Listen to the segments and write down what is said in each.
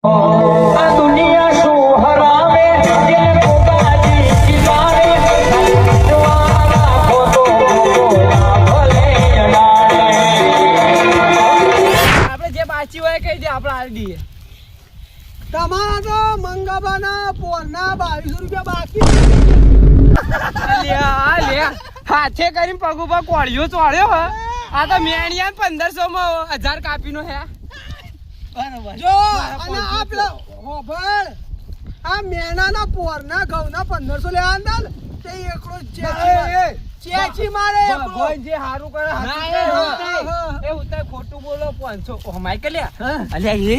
આ દુનિયા શું હરાવે જે પોતાની કિનારે દ્વારા ખોટો ભલે આપણે જે બાચી હોય કહી દે આપણે આલી દઈએ. તમારા તો મંગાબાના પોરના 2200 રૂપિયા બાકી. હાથે કરીને પગ ઉપર કોળિયો ચોળ્યો હે. આ તો મેણિયા 1500 માં 1000 કાપીનો હે. જો અને આ પેલા હોભળ આ મેનાના પોરના ઘઉંના 1500 લેવા આંદા ને તે એકડો ચેચી મારે ભગવાન જે હારું કરે એ ઉતાર ખોટું બોલો 500 ઓ માઈક લ્યા અલ્યા એ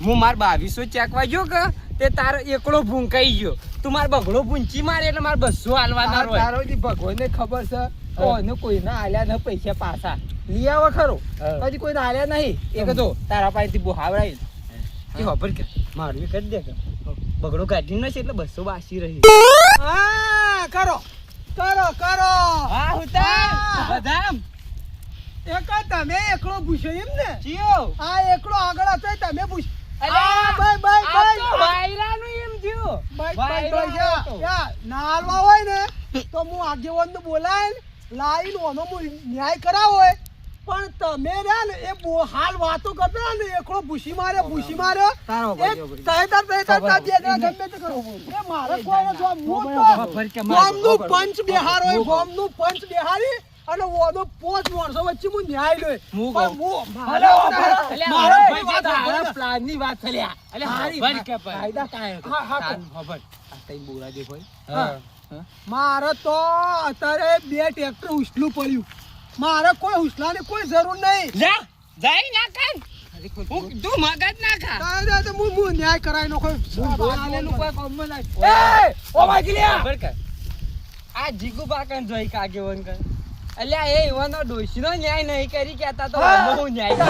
હું માર 2200 ચેકવા ગયો કે તે તારો એકડો ભૂંકાઈ ગયો તું માર બગડો ભૂંચી મારે એટલે માર 200 હાલવાના હોય તારો જી ભગવાનને ખબર છે ઓને કોઈના આલ્યા ન પૈસા પાછા લઈ આવો ખરો કદી કોઈને આલ્યા નહીં એક તો તારા પાસેથી બહુ હાવડાઈ કે ખબર કે મારવી કરી દે કે બગડો કાઢી ન છે એટલે 200 બાસી રહી. હા કરો કરો કરો હા ઉતાર બદામ એક તમે એકડો પૂછ્યો એમ ને જીઓ આ એકડો આગળ હતો તમે પૂછ અલ્યા બાય બાય આ તો બાય વાયરાનું એમ થયું યા નાલવા હોય ને તો હું આગેવાનને બોલાય લાઈન ઓનો ન્યાય કરાવો હોય પણ તમે રહ્યા ને એ હાલ વાતો કરતા ને એકડો ભૂસી મારે એ તહેતર બે જણા ગમે તે કરો એ મારે કોઈ જો ગોમનું પંચ બિહાર હોય ગોમનું પંચ બિહારી અને ઓનો 5 વર્ષો વચ્ચે હું ન્યાય લે મારા પ્લાન ની વાત થયા અલે હારી કે કાયદા કાય ખબર આ તઈ બોલા દે ભાઈ મારે તો અત્યારે 2 ટ્રેક્ટર ઉછલું પડ્યું મારે કોઈ ઉછલાની કોઈ જરૂર નહીં જા જાય ના કાન તું મગજ ના ખા કાયદા તો હું ન્યાય કરાઈ નો કોઈ બોલાલેલું કોઈ કામ ના એ ઓ માગીલિયા ખબર કે આ જીગુ બાકન જોઈ કાગે વન કર અલ્યા એ ઈવાનો ડોશીનો ન્યાય નહીં કરી કેતા તો બહુ ન્યાય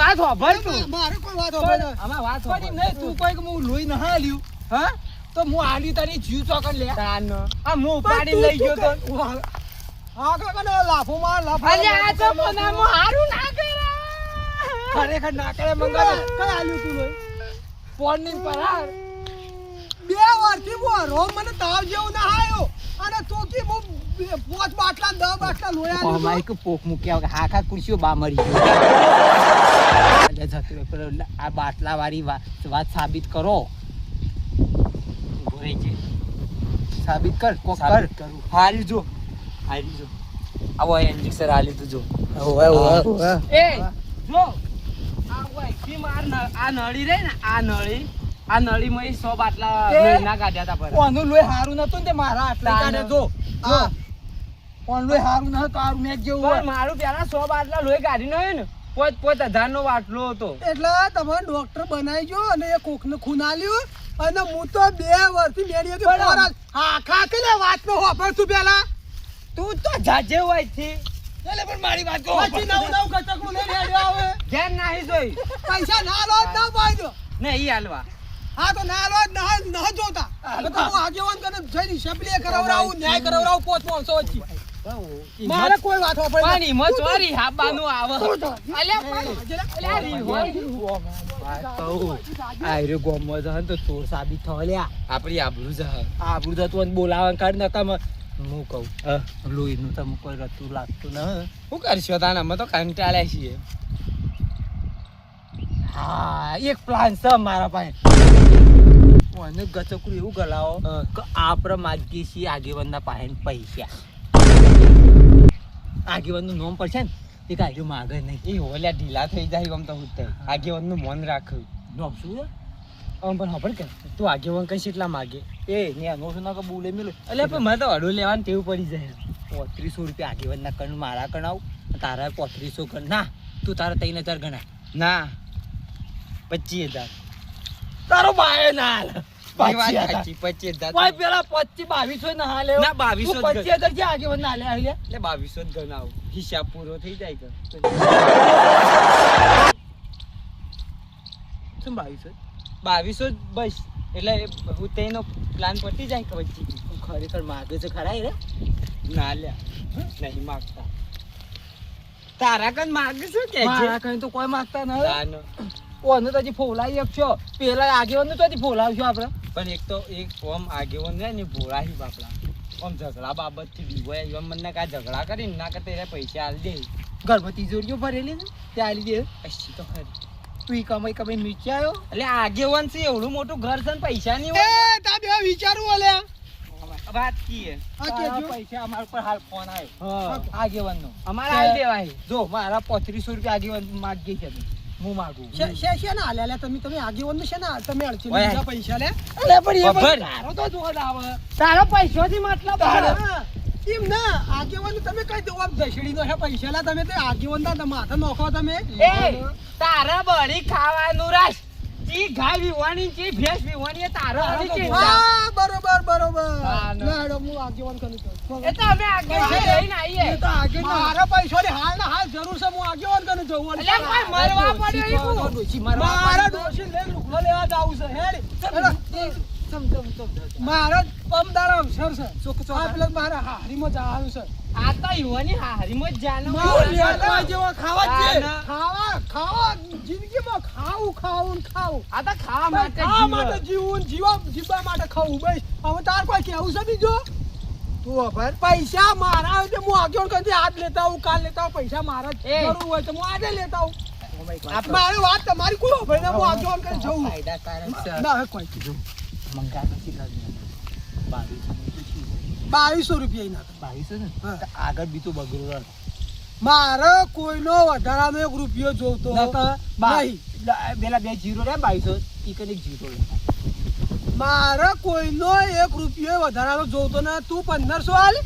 વાત હોભર તું મારે કોઈ વાત હોભર આમાં વાત હોભર નહીં તું કોઈ કે હું લોઈ ન હાલ્યું હા તો હું આલી તારી જીવ ચોકન લે તાન આ હું ઉપાડી લઈ ગયો તો હા કાકા લાફો માર લાફો અલ્યા આ તો મને હું હારું ના કરે ખરેખર ના કરે મંગા કઈ આલ્યું તું લોઈ પોર્નિંગ પરાર 2 વર્ષથી બોરો મને તાવ જેવું ના આયો અને તું કે હું 5 બાટલા 10 બાટલા લોયા ઓ માઈક પોક મૂક્યા કે હાખા કુર્સીઓ બા મરી ગયો અલે જતો પર આ બાટલા વાળી વાત સાબિત કરો ગોરે છે સાબિત કર કોક કર હારી જો આવો ઇન્જેક્શન આલી તું જો એ જો આ ઓય કી માર આ નળી રે ને આ નળી માં 100 બાટલા ના કાઢ્યા તા પર ઓનું લોહી હારું નતું ને તે મારા આટલા કાઢે જો હા ઓન લોહી હારું ન તો આ મેચ જેવું હોય મારું પેલા 100 બાટલા લોહી કાઢી ન હોય ને 5,000 નો બાટલો હતો એટલે તમે ડોક્ટર બનાવી જો અને એ કોકને ખૂન આલ્યું અને હું તો 2 વર્ષથી મેળ્યો કે હા ખા કે લે વાત નો હોપર તું પેલા તું તો જાજે હોય થી એટલે પણ મારી વાત કહો પછી નવ કટકનું લઈ લેડ્યો આવે ધ્યાન નાહી જોઈ પૈસા ના લો ના પાડજો નહીં હાલવા હા તો ના લો ના જોતા તો હું આગેવાન કરીને જઈને શપલી કરાવરાવું ન્યાય કરાવરાવું 500 વચ્ચે મારે કોઈ વાત હોપર પાણી મત ચોરી હાબાનું આવે અલ્યા રી હોય આયરે ગોમો જહન તો ચોર સાબિત થવા લ્યા આપણી આબરૂ જતું બોલાવન કાઢ નકામ હું કહું લોહીનું તો કોઈ રતું લાગતું ન શું કરશો તાને અમે તો કંટાળ્યા છીએ હા એક પ્લાન છે મારા પાસે ઓને ગચકડું એવું ગલાવો કે આપણે માગીએ છીએ આગેવાનના પાસે પૈસા આગેવાનનું નામ પડશે ને તે કાંઈ માગે નહીં એ ઓલ્યા ઢીલા થઈ જાય આમ તો આગેવાનનું મન રાખવું નામ શું આમ પણ ખબર કે તું આગેવાન કઈ એટલા માગે એ ને અનોસો ના કે બોલે મેલો એટલે પણ મને તો અડો લેવાનું ટેવ પડી જાય 3500 રૂપિયા આગેવાન ના કણ મારા કણાવ તારા 3500 કણ ના તું તારા 3000 ગણા ના 25000 તારો બાય ના 25000 કોઈ પેલા 25 2200 ના હાલે ના 2200 25000 જે આગેવાન ના હાલે એટલે 2200 જ ગણાવ હિસાબ પૂરો થઈ જાય કે શું 2200 બસ એટલે હું તેનો પ્લાન પતી જાય કે વચ્ચે તું ખરેખર માગે છે ખરા રે ના લ્યા નહીં માગતા તારા કન માગે છે કે મારા કન તો કોઈ માગતા ન ઓને તો હજી ફોલાઈ એક છો પેલા આગેવાનનું તો હજી ફોલાવશું આપણે પણ એક તો એક ઓમ આગેવાન રહે ને ભોળાહી બાપડા ઓમ ઝઘડા બાબતથી બીવાય એમ મને કા ઝઘડા કરીને ના કરતા એને પૈસા આલી દે ઘરમાં તિજોરીઓ ભરેલી ને તે આલી દે અચ્છી તો ખરી તું ઈ કમાઈ કમાઈ નીચે આવ્યો એટલે આગેવાન છે એવડું મોટું ઘર છે ને પૈસા નહીં હોય તા બે વિચારું ઓલે વાત કી હે આ કેજો. પૈસા અમારા પર હાલ ફોન આવ્યો આગેવાનનો અમારે આલી દેવાય જો મારા 3500 રૂપિયા આગેવાન માંગી છે હું માંગુ છે ના લે તમે આગેવાન છે ના તમે અડચી ઓય. લીધા પૈસા લે અલે પણ એ ખબર. તારો તો જોર આવે તારો પૈસાથી મતલબ હા, એમ ના આગેવાન તમે કઈ દો આમ દશડી નો છે પૈસા લા તમે તે આગેવાન ના માથે નોખો તમે એ તારા બળી ખાવાનું રાસ જી ગાય વિવાની જી ભેંસ વિવાની એ તારો હરી છે હા બરોબર હા, ના. લેડો હું આગેવાન કરું છું એ તો અમે આગળ લઈને આવીએ એ તો આગેવાન મારા પૈસાની હાલ ના હાલ જરૂર છે હું આગેવાન કરું છું એટલે કોઈ મરવા પડ્યો ઈ મારા ડોશી લઈને લુગડો લેવા જાવું છે હેડ મારા પમદાર અવસર છે આ પેલા મારા હારીમાં જવાનું છે આ તો યુવાની હારીમાં જ જાનો ખાવા જિંદગીમાં ખાવું આ તો ખાવા માટે ખાવા જીવ. માટે જીવવા માટે ખાવું બસ હવે તાર કોઈ કેવું છે બીજો તું ખબર પૈસા મારા હોય તો હું આગળ કરતી આજ લેતા આવું કાલ લેતા આવું પૈસા મારા જ એ. જરૂર હોય તો હું આજે લેતા આવું મારી વાત તમારી કોઈ ખબર નહીં હું આગળ કરી જવું ફાયદાકારક છે. ના હવે કોઈ કીધું મંગા નથી કરવી 2200 રૂપિયા ના 2200 ને હા. તો આગળ બી તો બગડો રહ. મારે કોઈનો વધારાનો 1 રૂપિયો જોતો નહીં પેલા બે જીરો રે 2200 ઈ કને જીરો લે મારે કોઈનો 1 રૂપિયો વધારાનો જોતો ને તું 1500 હાલ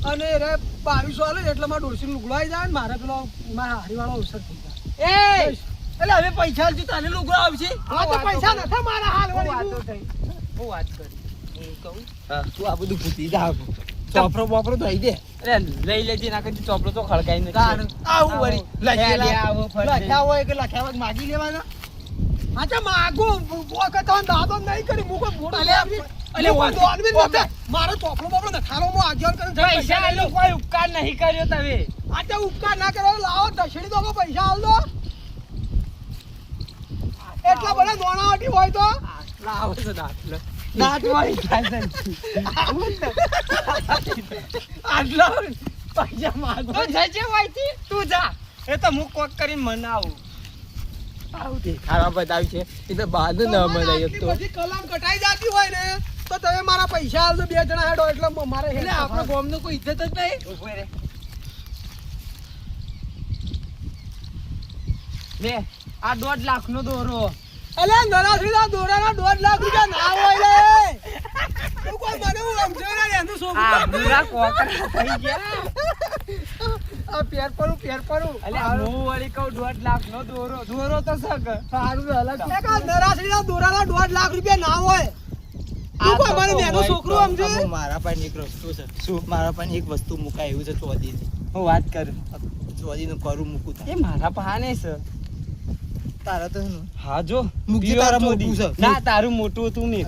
અને રે 2200 હાલ એટલે મારે ડોસી લુગડાઈ જાય ને મારે પેલો મારા હારીવાળો અવસર થઈ જાય એ એટલે હવે પૈસા આલજો તને લુગડો આવશે હા તો પૈસા નથી મારા હાલ હું વળી વાતો થઈ હું વાત કરી હું કહું તું આ બધું ભૂતી જા ચોપરો બોપરો ધોઈ દે અરે લઈ લેજે ના કરી ચોપરો તો ખળકાઈ નથી આવું વળી લખ્યા આવો લખ્યા હોય કે લખ્યા હોય માગી લેવાના અચ્છા માગો વખત તો દાદો નહીં કરી મુકો મોટો અલે મારો ચોપડો બોપડો નખારો મો આગળ કરીને પૈસા આલો કોઈ ઉપકાર નહીં કર્યો તમે આટે ઉપકાર ના કરો લાવો દશડી દો પૈસા આલ દો એટલા બધા નોણાવટી હોય તો લાવો છો દાખલો દાંતવાળી ખાય આટલો પૈસા માંગો તો જજે વાયથી તું જા એ તો હું કોક કરીને મનાવું આવું તે ખાવા બતાવી છે એ તો બાદ ન મનાય આટલી બધી કલમ કટાઈ જાતી હોય ને તો તમે મારા પૈસા આલ દો 2 જણા હેડો એટલે મારે એટલે આપણો ગામનો કોઈ ઇજ્જત જ નહીં ઉભો રે લે આ 1.5 લાખનો દોરો અલે નરાસરીના દોરાના 1.5 લાખ રૂપિયા ના હોય લે તું કોઈ મને હું સમજે ના એનું આ છોકરું પૂરા કોકરા થઈ ગયા આ પેર પરું અલે હું વળી કહું 1.5 લાખનો દોરો તો સક સારું અલગ છે કે નરાસરીના દોરાના 1.5 લાખ રૂપિયા ના હોય તું કોઈ મને એનું છોકરું સમજે મારા પાસે એક રસ્તો છે શું મારા પાસે એક વસ્તુ મુકાય એવું છે ચોદીની હું વાત કરું ચોદીનું કરું મૂકું એ મારા પાસે છે તારા તો હા જો મૂકજે, તારા મોટું છે. ના તારું મોટું હતું ને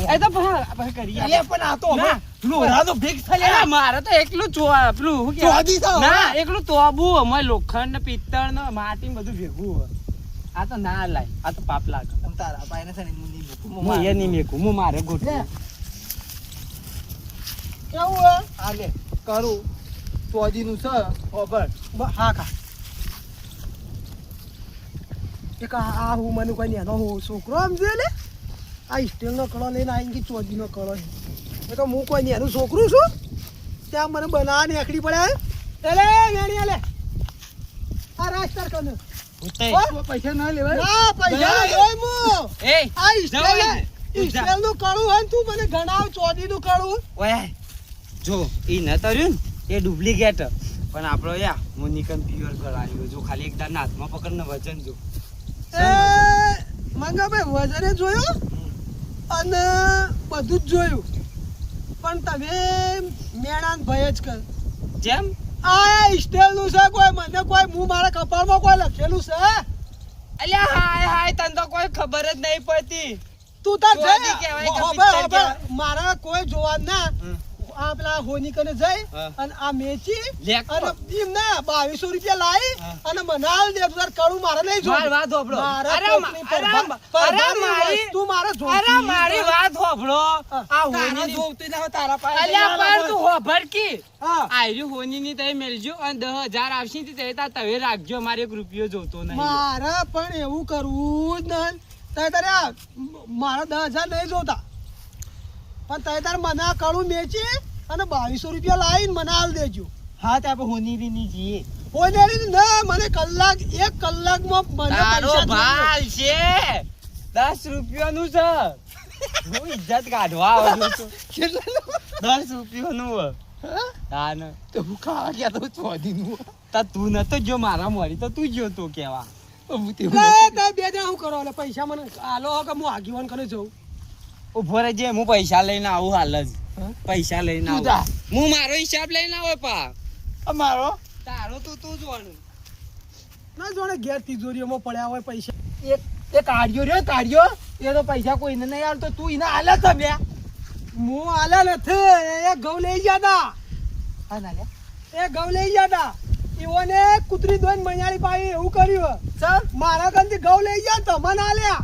એ તો પણ કરી અલે પણ આ તો હવે લોરાનો ફિક્સ થઈ મારે તો એકલું પેલું શું કહેવાય? ચોદી થાવ, ના હા. એકલું તોબુ અમાર લોખંડ ને પિત્તળ ને માટી ને બધું ભેગું હોય આ તો ના લાય આ તો પાપ લાગે તારા પાયને છે ને હું નહીં મૂકું હું એ નહીં મેકું હું મારે ગોઠવું કેવું હે આ લે કરું ચોદીનું છે ઓબર હા કા એક આ હું મને કોઈ નેનો હું છોકરો સમજે લે આ સ્ટીલનો કળો લઈને આવીને કે ચોદીનો કળો છે એ તો હું કોઈ નેનું છોકરું છું ત્યાં મને બનાવવાની આખડી પડે એટલે વેણી લે આ રાસ્તા કને પૈસા ના લેવાય ના પૈસા ના જોઈ હું એ આ જવાય ને. સ્ટીલનું કળું હોય ને તું મને ગણાવ ચોદીનું કળું ઓય જો ઈ ન તર્યું ને એ ડુપ્લિકેટ પણ આપણો યા મોનિકન પ્યોર કરાવ્યો જો ખાલી એક દાના હાથમાં પકડને વજન જો એ મંગાભાઈ વજને જોયો અને બધું જ જોયું પણ તમે મેણાન ભય જ કર જેમ આ સ્ટેલનું છે કોઈ મને કોઈ હું મારા કપાળમાં કોઈ લખેલું છે અલ્યા હાય હાય તને તો કોઈ ખબર જ નહીં પડતી તું તાર ચોદી કહેવાય કે હવે પિત્તળ હવે કહેવાય? મારા કોઈ જોવા ના આ પેલા હોની કને જઈ હા. અને આ મેચી લેકો. અને એમ ના 2200 રૂપિયા લાવી હા. અને મનાલ દે તાર કડું મારે નહીં માર જોતું. વાત હોભળો. મારે અરે કોકની અરે પરભા- અરે પરભાની મારી- વસ્તુ મારે જોતી. અરે મારી વાત હોભળો. હા. આ તારા હોની જોવતી ના હોય તારા પાસે અલ્યા જઈ પણ આલો. તું હોભળ કી. હા. આયરી હોની ની તઈ મેલજો અને 10,000 આવશે ને તે તાર તવે રાખજો, મારે 1 રૂપિયો જોતો નહીં. મારે પણ એવું કરવું જ નહીં. તય તારે આ મારે 10,000 નહીં જોતા, પણ તય તારે મને આ કડું મેચી અને 2200 રૂપિયા લાવીને મને આલ દેજો. હા તે આપણે હોની બી ની જીએ. ઓનેરી ના મને કલાક 1 કલાકમાં મને તારો પૈસા જોઈએ. ભાલ છે 10 રૂપિયાનું છે. હું ઇજ્જત કાઢવા આવ્યો છું. કેટલાનું? 10 રૂપિયાનું હે. હા? હા ને તો હું ખાવા ગયા તો ચોધીનું. તા તું નતો જો મારા મોરી તો તું ગયો તો કેવા. હું તે બે જણા શું કરો એટલે પૈસા મને આલો કે હું આગેવાન કને જઉં. ઉભો રહેજે, હું પૈસા લઈને આવું હાલ જ. હા? પૈસા લઈને તું જા. આવું. હું મારો હિસાબ લઈને આવો પા. અમારો તારો તું જોવાનું. ના જોડે ઘેર તિજોરીઓમાં પડ્યા હોય પૈસા. એ કાઢ્યો રહ્યો કાઢ્યો એ તો પૈસા કોઈને નહીં આલતો, તું એને આલે છે બે. હું આલ્યા નથી, એ ઘઉં લઈ ગયા તા. હા ના લે. એ ઘઉં લઈ ગયા તા. એઓને કૂતરી દોઈને મણિયાળી પાડી એવું કર્યું. સર મારા ઘરથી ઘઉં લઈ ગયા તો મને આલ્યા.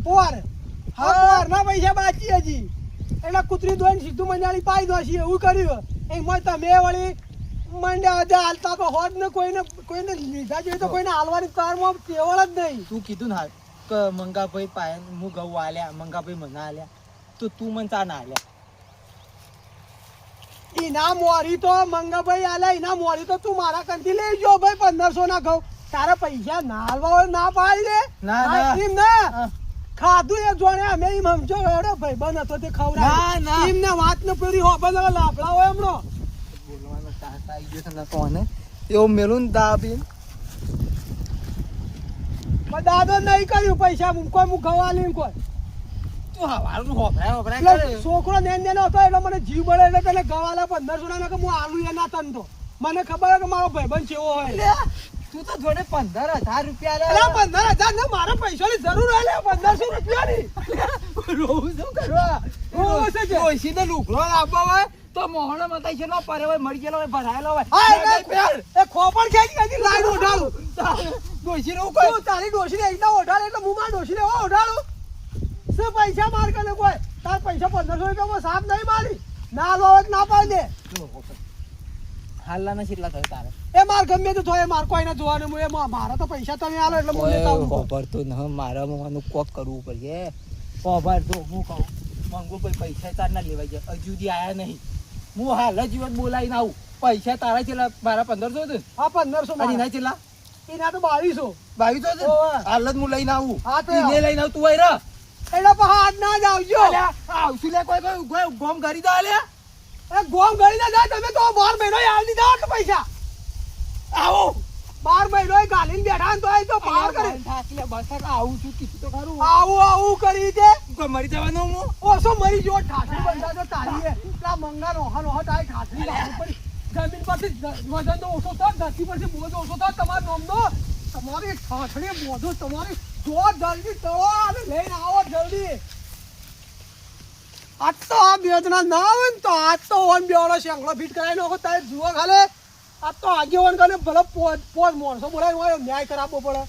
પોર હા પોરના પૈસા બાકી હજી. એટલે કૂતરી દોઈને સીધું મણિયાળી પાડી દો છે એવું કર્યું. એમાં તમે વળી મંડ્યા હતા હાલતા તો હોત ને કોઈને લીધા જોઈએ તો કોઈને હાલવાની કારમાં કેવળ જ નહીં. તું કીધું ને હાલ કે મંગાભાઈ પાયે હું ઘઉં આલ્યા, મંગાભાઈ મને આલ્યા, તો તું મને ચા ના આલ્યા. ઈના મોરી તો મંગાભાઈ આલ્યા, ઈના મોરી તો તું મારા કંથી લઈ જો ભાઈ 1500 ના ઘઉં. તારા પૈસા ના હાલવા હોય ના પાડી દે. ના, ના. એમ ના હા. ખાધું એ જોડે અમે એમ સમજો એવડો ભાઈબંધ હતો તે ના, ખવડાવ્યો. ના. એમને વાત ન પૂરી હો બધા લાફડા હોય એમનો. બોલવાનો તાત આવી ગયો તને કોને એવું મેલું દાબીન. પણ દાદો નહીં કર્યું પૈસા કોઈ હું ગવાલી કોઈ. તું હવારનું હોભરાય હોભરાય એટલે કરે. છોકરો નેન હતો એટલે મને જીવ બળે એટલે પેલે ગવાલા 1500 ના કે હું આલુ એના તંતો. મને ખબર હોય કે મારો ભાઈબંધ કેવો હોય. તું તો જોડે 15,000 રૂપિયા લે. અલા 15,000 ને મારા પૈસાની જરૂર હોય લે 1500 રૂપિયાની. રોવું શું કરવા? રોવું છે જે. ડોશીને લુગડો લાવવા હોય તો મોહણો મતાઈ છેલ્લો પરે હોય, મરી ગયેલો હોય, ભરાયેલો હોય. હા ના, એટલે એ ખોપણ ખેંચી હજી લાઈન ઓઢાડું. ડોશીને હું કહું? તું તારી ડોશીને એકદમ ઓઢાડે એટલે હું મારા ડોશીને એવો ઓઢાડું. શું પૈસા માર કને કોઈ તાર પૈસા 1500 રૂપિયામાં સાફ નહીં મારી. ના લો હોય તો ના પાડી દે. હાલના કેટલા થયો તારે? એ માર ગમે તે થોય માર કોઈને જોવાનું હું એ મારા તો પૈસા તમે આલો એટલે હું લેતા આવું. ખબર ન મારા મોવાનું કોક કરવું પડશે. ખબર તો હું કહું મંગુ કોઈ પૈસા તાર ના લેવાય જાય, હજુ સુધી આયા નહીં. હું હાલ જ જીવન બોલાવીને આવું. પૈસા તારા છેલ્લા મારા 1500 હતું હા 1500 અને મારા. એના છેલ્લા એના તો 2200. 2200 હતું. ઓવે. હાલ જ હું લઈને આવું. હા તો એને લઈને આવું તું અહીં રહ. એટલે પણ હાથ ના જ આવજો. અલ્યા, આવશું લે કોઈ ગોમ કરી દો અલ્યા. એ ગોમ ગળી ના જાય તમે તો 12 મહિનો આલ દીધા હોત તો પૈસા. આવો 12 મહિનો ગાલીને બેઠા ને તો એ તો પાર કરે. થાકલે બસ આવું છું કીધું તો ખરું. આવું કરી દે. કોઈ મરી જવાનું હું. ઓછો મરી જો ઠાઠડી બંધા તો તારી એ. પેલા મંગા રોહા તારી ઠાઠડી લાવવી પડી. જમીન પરથી વજન તો ઓછો થાત, ધરતી પરથી બોજ ઓછો થાત. તમારો નામનો તમારી ઠાઠડી બોધો તમારી જો જલ્દી તળો અને લઈને આવો જલ્દી. આજ તો આ બેદના ના આવે ને તો આજ તો ઓન બેવાળો શેંગડો ફીટ કરાવી નાખો તારે જુઓ ખાલે. આજ તો આગેવાન કરીને ભલે પોત માણસો બોલાવી હોય ન્યાય કરાવવો પડે,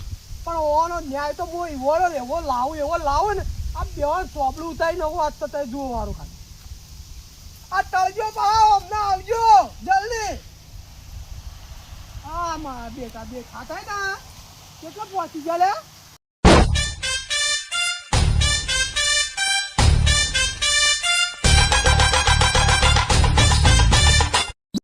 પણ ઓનો ન્યાય તો હું એવો લાવું ને આ બેવાણ ચોપડું ઉતારી નાખો. આજ તો તમે જુઓ મારું ખાલી. આ તળજો ભાવ અમને આવજો જલ્દી. હા મારા બેટા બે ખાતા ને કેટલા પહોંચી ગયા લે.